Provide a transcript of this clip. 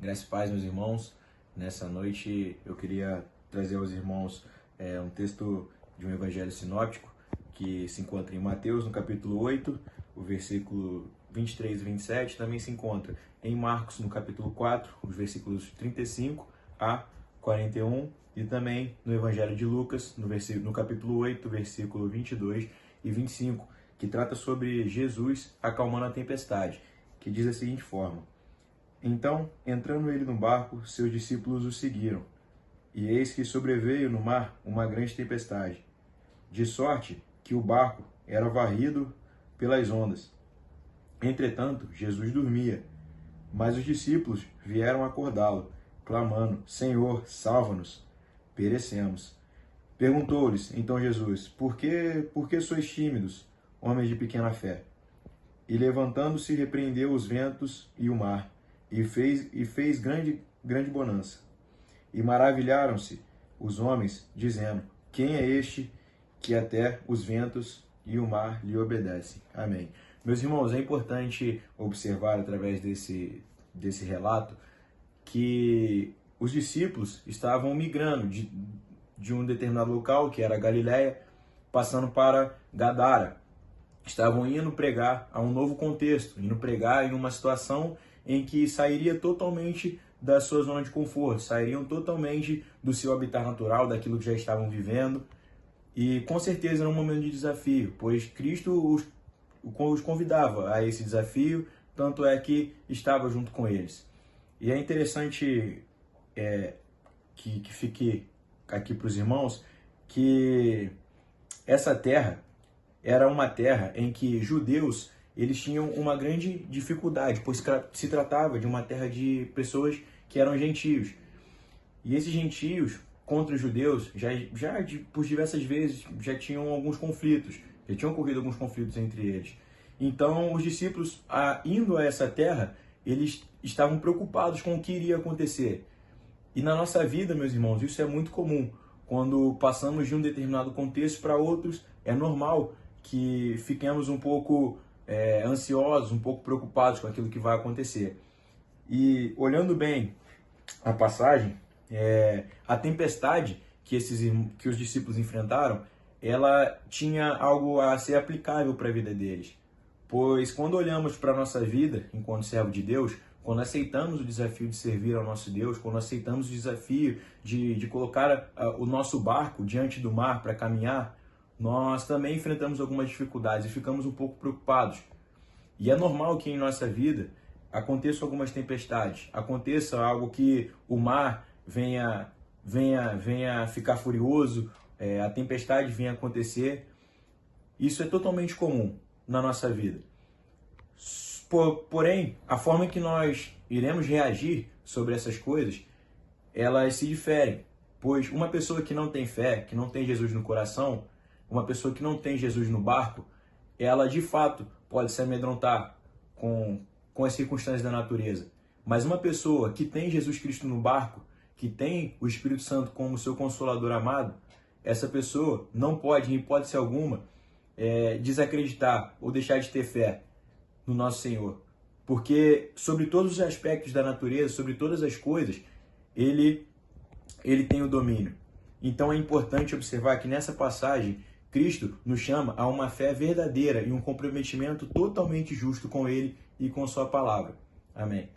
Graças e paz, meus irmãos. Nessa noite eu queria trazer aos irmãos um texto de um evangelho sinóptico que se encontra em Mateus, no capítulo 8, o versículo 23 e 27. Também se encontra em Marcos, no capítulo 4, os versículos 35 a 41. E também no evangelho de Lucas, no capítulo 8, versículo 22 e 25, que trata sobre Jesus acalmando a tempestade, que diz da seguinte forma: Então, entrando ele no barco, seus discípulos o seguiram. E eis que sobreveio no mar uma grande tempestade, de sorte que o barco era varrido pelas ondas. Entretanto, Jesus dormia, mas os discípulos vieram acordá-lo, clamando: Senhor, salva-nos, perecemos. Perguntou-lhes então Jesus: Por que sois tímidos, homens de pequena fé? E levantando-se, repreendeu os ventos e o mar, e fez grande bonança. E maravilharam-se os homens, dizendo: Quem é este que até os ventos e o mar lhe obedecem? Amém. Meus irmãos, é importante observar através desse relato que os discípulos estavam migrando de um determinado local, que era Galiléia, passando para Gadara. Estavam indo pregar a um novo contexto, indo pregar em uma situação em que sairia totalmente da sua zona de conforto, sairiam totalmente do seu habitat natural, daquilo que já estavam vivendo. E com certeza era um momento de desafio, pois Cristo os convidava a esse desafio, tanto é que estava junto com eles. E é interessante que fique aqui para os irmãos que essa terra era uma terra em que judeus eles tinham uma grande dificuldade, pois se tratava de uma terra de pessoas que eram gentios. E esses gentios contra os judeus, por diversas vezes, já tinham alguns conflitos, já tinham ocorrido alguns conflitos entre eles. Então, os discípulos, indo a essa terra, eles estavam preocupados com o que iria acontecer. E na nossa vida, meus irmãos, isso é muito comum. Quando passamos de um determinado contexto para outros, é normal que fiquemos um pouco ansiosos, um pouco preocupados com aquilo que vai acontecer. E olhando bem a passagem, a tempestade que os discípulos enfrentaram, ela tinha algo a ser aplicável para a vida deles. Pois quando olhamos para a nossa vida enquanto servo de Deus, quando aceitamos o desafio de servir ao nosso Deus, quando aceitamos o desafio de colocar o nosso barco diante do mar para caminhar, nós também enfrentamos algumas dificuldades e ficamos um pouco preocupados. E é normal que em nossa vida aconteçam algumas tempestades, aconteça algo que o mar venha ficar furioso, a tempestade venha acontecer. Isso é totalmente comum na nossa vida. Porém, a forma que nós iremos reagir sobre essas coisas, elas se diferem. Pois uma pessoa que não tem fé, que não tem Jesus no coração, uma pessoa que não tem Jesus no barco, ela de fato pode se amedrontar com as circunstâncias da natureza. Mas uma pessoa que tem Jesus Cristo no barco, que tem o Espírito Santo como seu consolador amado, essa pessoa não pode, em hipótese alguma, desacreditar ou deixar de ter fé no nosso Senhor. Porque sobre todos os aspectos da natureza, sobre todas as coisas, ele tem o domínio. Então é importante observar que nessa passagem, Cristo nos chama a uma fé verdadeira e um comprometimento totalmente justo com Ele e com Sua palavra. Amém.